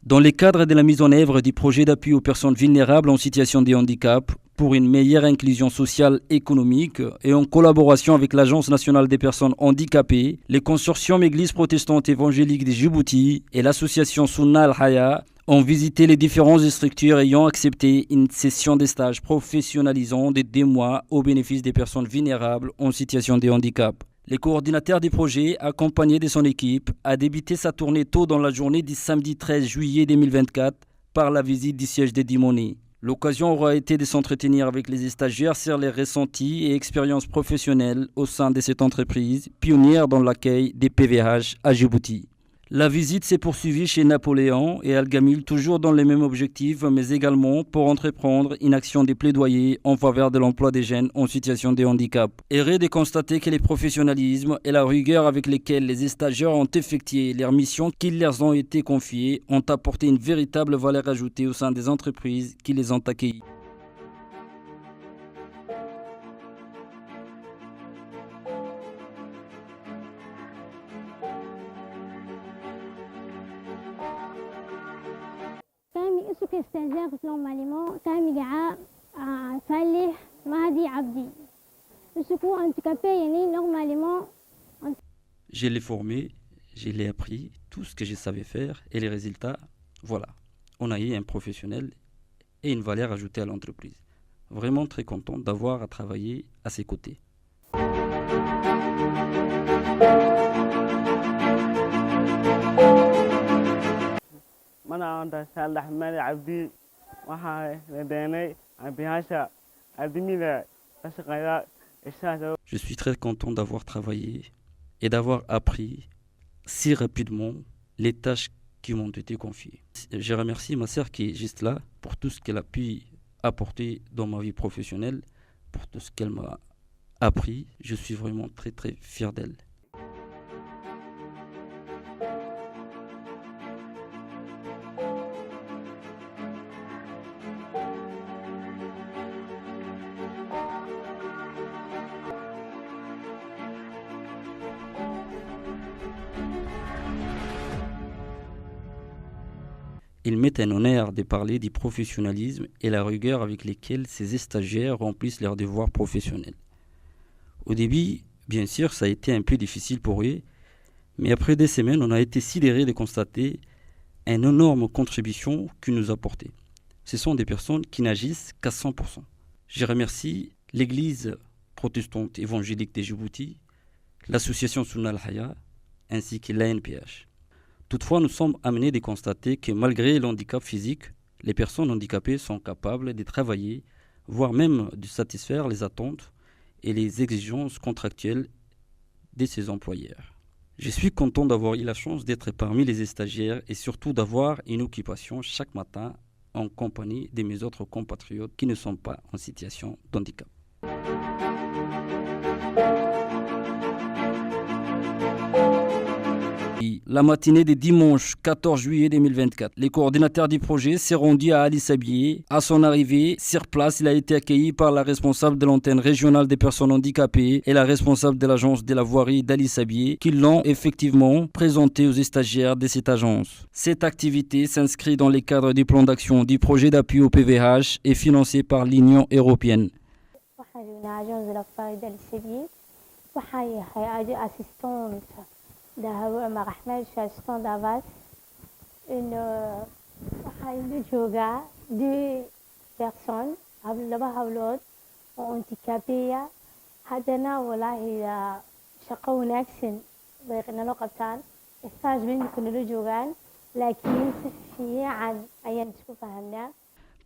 Dans le cadre de la mise en œuvre du projet d'appui aux personnes vulnérables en situation de handicap pour une meilleure inclusion sociale et économique et en collaboration avec l'Agence nationale des personnes handicapées, le consortium Église protestante évangélique de Djibouti et l'association Sunna Al-Haya ont visité les différentes structures ayant accepté une session de stage professionnalisant de 2 mois au bénéfice des personnes vulnérables en situation de handicap. Le coordinateur du projet, accompagné de son équipe, a débuté sa tournée tôt dans la journée du samedi 13 juillet 2024 par la visite du siège de Dimoni. L'occasion aura été de s'entretenir avec les stagiaires sur les ressentis et expériences professionnelles au sein de cette entreprise, pionnière dans l'accueil des PVH à Djibouti. La visite s'est poursuivie chez Napoléon et Al-Gamil, toujours dans les mêmes objectifs, mais également pour entreprendre une action de plaidoyer en faveur de l'emploi des jeunes en situation de handicap. Heureux de constater que le professionnalisme et la rigueur avec lesquels les stagiaires ont effectué leurs missions qui leur ont été confiées ont apporté une véritable valeur ajoutée au sein des entreprises qui les ont accueillis. كاستاجار normalement كامجا صالح مهدي عبدي نسكو handicapé يعني normalement. Je l'ai formé, je l'ai appris tout ce que je savais faire et les résultats, voilà. On a eu un professionnel et une valeur ajoutée à l'entreprise. Vraiment très content d'avoir à travailler à ses côtés. Je suis très content d'avoir travaillé et d'avoir appris si rapidement les tâches qui m'ont été confiées. Je remercie ma sœur qui est juste là pour tout ce qu'elle a pu apporter dans ma vie professionnelle, pour tout ce qu'elle m'a appris. Je suis vraiment très très fier d'elle. Il m'est un honneur de parler du professionnalisme et la rigueur avec lesquels ces stagiaires remplissent leurs devoirs professionnels. Au début, bien sûr, ça a été un peu difficile pour eux, mais après des semaines, on a été sidérés de constater une énorme contribution qu'ils nous apportaient. Ce sont des personnes qui n'agissent qu'à 100%. Je remercie l'Église protestante évangélique de Djibouti, l'association Sunna Al-Haya, ainsi que l'ANPH. Toutefois, nous sommes amenés de constater que malgré le handicap physique, les personnes handicapées sont capables de travailler, voire même de satisfaire les attentes et les exigences contractuelles de ses employeurs. Je suis content d'avoir eu la chance d'être parmi les stagiaires et surtout d'avoir une occupation chaque matin en compagnie de mes autres compatriotes qui ne sont pas en situation de handicap. La matinée de dimanche 14 juillet 2024, le coordinateur du projet s'est rendu à Ali Sabié. À son arrivée, sur place, il a été accueilli par la responsable de l'antenne régionale des personnes handicapées et la responsable de l'agence de la voirie d'Ali Sabié, qui l'ont effectivement présenté aux stagiaires de cette agence. Cette activité s'inscrit dans le cadre du plan d'action du projet d'appui au PVH et financé par l'Union européenne. ده مع أحمد شاشتون دافاس إنه حايل جوجا دي بيرسون هبل بهولود وانتكابية هدنا والله شقو ناكسن بيقنا له قبطان استاج بين كنا له جوجان لكن في عن أيام تشوف فهمنا.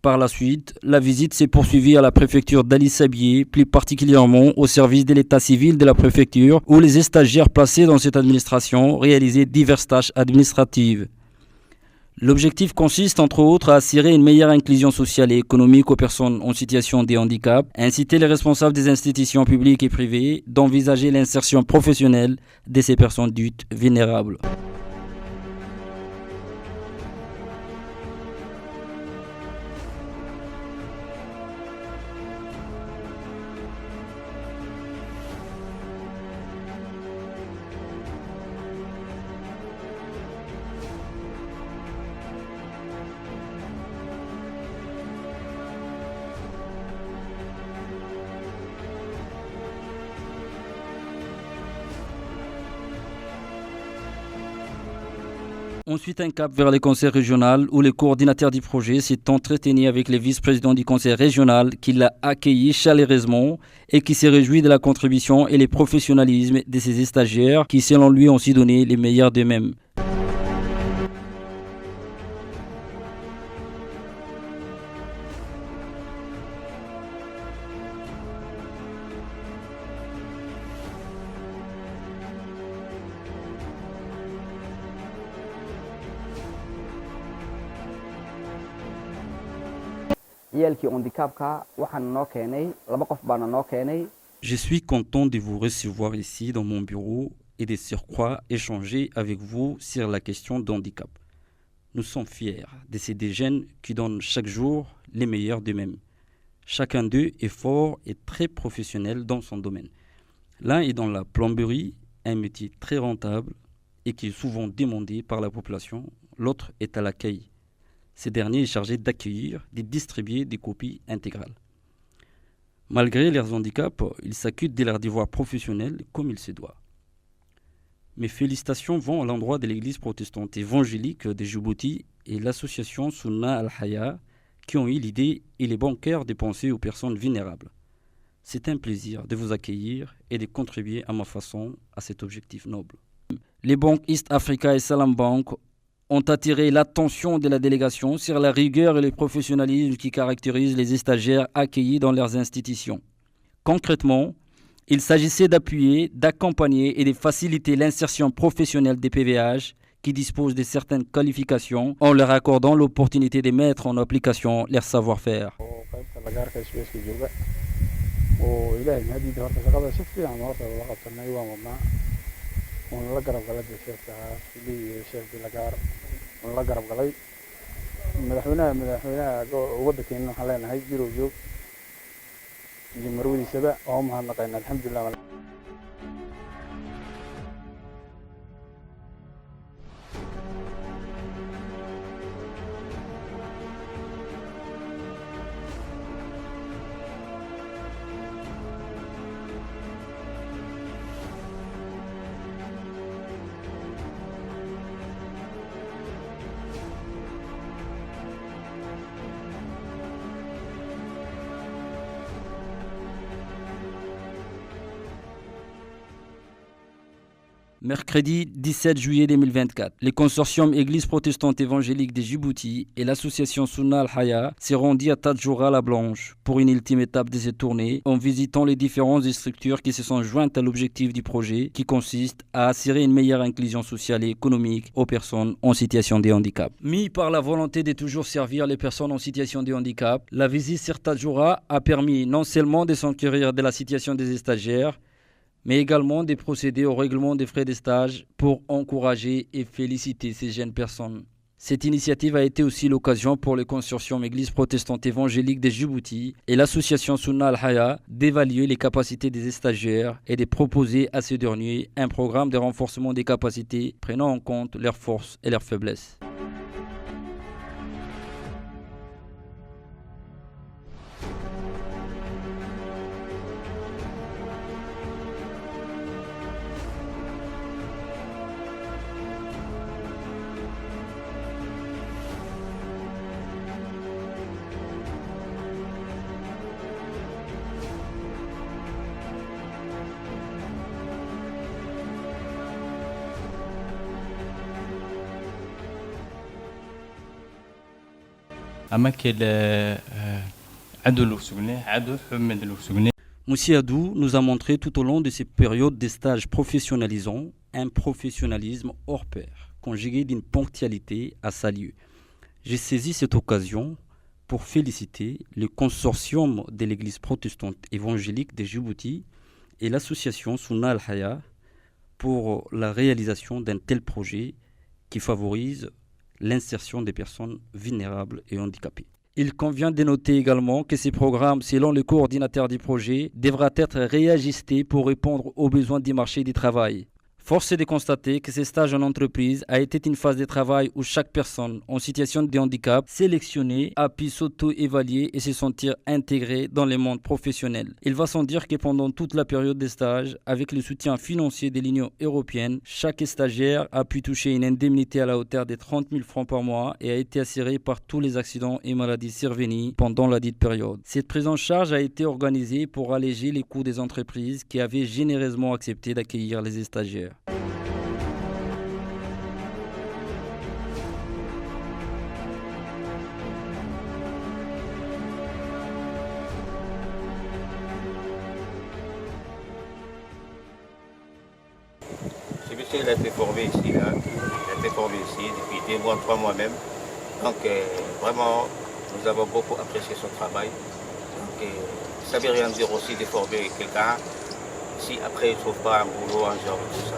Par la suite, la visite s'est poursuivie à la préfecture d'Ali Sabié, plus particulièrement au service de l'état civil de la préfecture, où les stagiaires placés dans cette administration réalisaient diverses tâches administratives. L'objectif consiste entre autres à assurer une meilleure inclusion sociale et économique aux personnes en situation de handicap, inciter les responsables des institutions publiques et privées d'envisager l'insertion professionnelle de ces personnes dites vulnérables. Ensuite, un cap vers les conseils régionaux où le coordinateur du projet s'est entretenu avec le vice-président du conseil régional qui l'a accueilli chaleureusement et qui s'est réjoui de la contribution et le professionnalisme de ses stagiaires qui, selon lui, ont aussi donné les meilleurs d'eux-mêmes. Je suis content de vous recevoir ici dans mon bureau et de surcroît échanger avec vous sur la question de handicap. Nous sommes fiers de ces deux jeunes qui donnent chaque jour les meilleurs d'eux-mêmes. Chacun d'eux est fort et très professionnel dans son domaine. L'un est dans la plomberie, un métier très rentable et qui est souvent demandé par la population. L'autre est à l'accueil. Ce dernier est chargé d'accueillir, de distribuer des copies intégrales. Malgré leurs handicaps, ils s'acquittent de leur devoir professionnel comme il se doit. Mes félicitations vont à l'endroit de l'église protestante évangélique de Djibouti et l'association Sunna Al-Haya qui ont eu l'idée et les bons cœurs de penser aux personnes vulnérables. C'est un plaisir de vous accueillir et de contribuer à ma façon à cet objectif noble. Les banques East Africa et Salam Bank ont attiré l'attention de la délégation sur la rigueur et le professionnalisme qui caractérisent les stagiaires accueillis dans leurs institutions. Concrètement, il s'agissait d'appuyer, d'accompagner et de faciliter l'insertion professionnelle des PVH qui disposent de certaines qualifications en leur accordant l'opportunité de mettre en application leur savoir-faire. Mercredi 17 juillet 2024, le consortium Église protestante évangélique de Djibouti et l'association Sunna Al-Haya s'est rendu à Tadjoura la Blanche pour une ultime étape de cette tournée en visitant les différentes structures qui se sont jointes à l'objectif du projet qui consiste à assurer une meilleure inclusion sociale et économique aux personnes en situation de handicap. Mis par la volonté de toujours servir les personnes en situation de handicap, la visite sur Tadjoura a permis non seulement de s'enquérir de la situation des stagiaires, mais également de procéder au règlement des frais de stage pour encourager et féliciter ces jeunes personnes. Cette initiative a été aussi l'occasion pour le consortium Église protestante évangélique de Djibouti et l'association Sunna Al-Haya d'évaluer les capacités des stagiaires et de proposer à ces derniers un programme de renforcement des capacités prenant en compte leurs forces et leurs faiblesses. Monsieur Adou nous a montré tout au long de ces périodes de stages professionnalisants un professionnalisme hors pair, conjugué d'une ponctualité à sa lieu. J'ai saisi cette occasion pour féliciter le consortium de l'Église protestante évangélique de Djibouti et l'association Sunna Al-Haya pour la réalisation d'un tel projet qui favorise l'insertion des personnes vulnérables et handicapées. Il convient de noter également que ces programmes, selon le coordinateur du projet, devraient être réajustés pour répondre aux besoins du marché du travail. Force est de constater que ces stages en entreprise a été une phase de travail où chaque personne en situation de handicap sélectionnée a pu s'auto-évaluer et se sentir intégrée dans le monde professionnel. Il va sans dire que pendant toute la période des stages, avec le soutien financier de l'Union européenne, chaque stagiaire a pu toucher une indemnité à la hauteur de 30 000 francs par mois et a été assuré par tous les accidents et maladies survenus pendant la dite période. Cette prise en charge a été organisée pour alléger les coûts des entreprises qui avaient généreusement accepté d'accueillir les stagiaires. Ce monsieur il a été formé ici, là. Il a été formé ici depuis 2 mois, 3 mois même. Donc vraiment, nous avons beaucoup apprécié son travail. Donc ça ne veut rien dire aussi de former quelqu'un si après il ne trouve pas un boulot, un job, tout ça.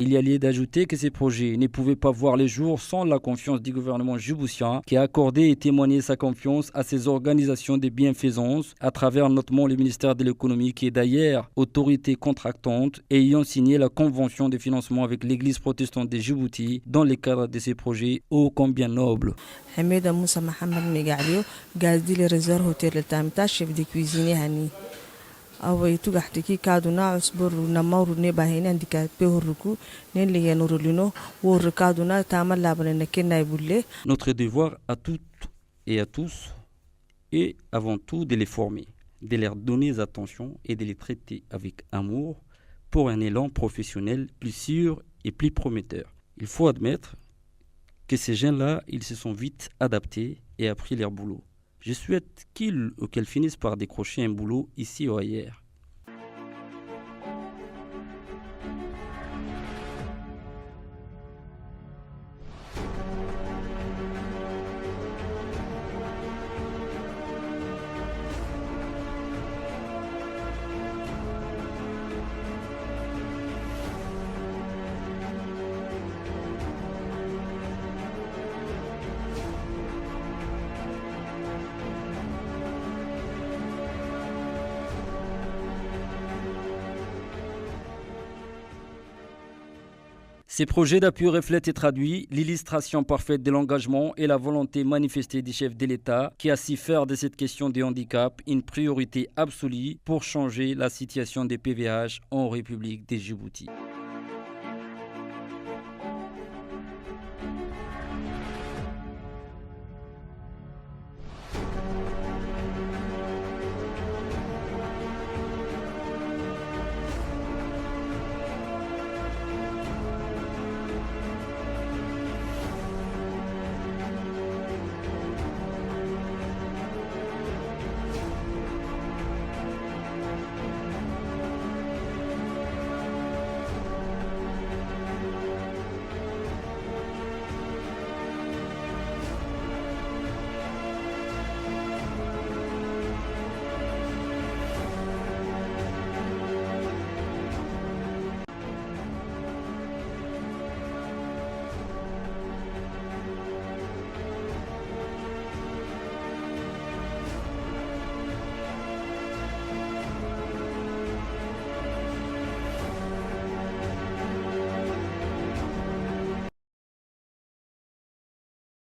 Il y a lieu d'ajouter que ces projets ne pouvaient pas voir le jour sans la confiance du gouvernement djiboutien qui a accordé et témoigné sa confiance à ces organisations de bienfaisance à travers notamment le ministère de l'économie qui est d'ailleurs autorité contractante et ayant signé la convention de financement avec l'église protestante de Djibouti dans le cadre de ces projets ô combien nobles. Hamida Moussa Mohamed Megalio, gazdi le Resort Hotel le Tamta, chef de cuisine Hani. away tugaxtiki kaduna usbur namauru ne bahine handicapé horuku ne liyanurulino wor kaduna tamal labane kenay bulle. Notre devoir à toutes et à tous est avant tout de les former, de leur donner attention et de les traiter avec amour pour un élan professionnel plus sûr et plus prometteur. Il faut admettre que ces gens-là, ils se sont vite adaptés et appris leur boulot. Je souhaite qu'ils ou qu'elles finissent par décrocher un boulot ici ou ailleurs. Ces projets d'appui reflètent et traduisent l'illustration parfaite de l'engagement et la volonté manifestée du chef de l'État qui a su faire de cette question des handicaps une priorité absolue pour changer la situation des PVH en République de Djibouti.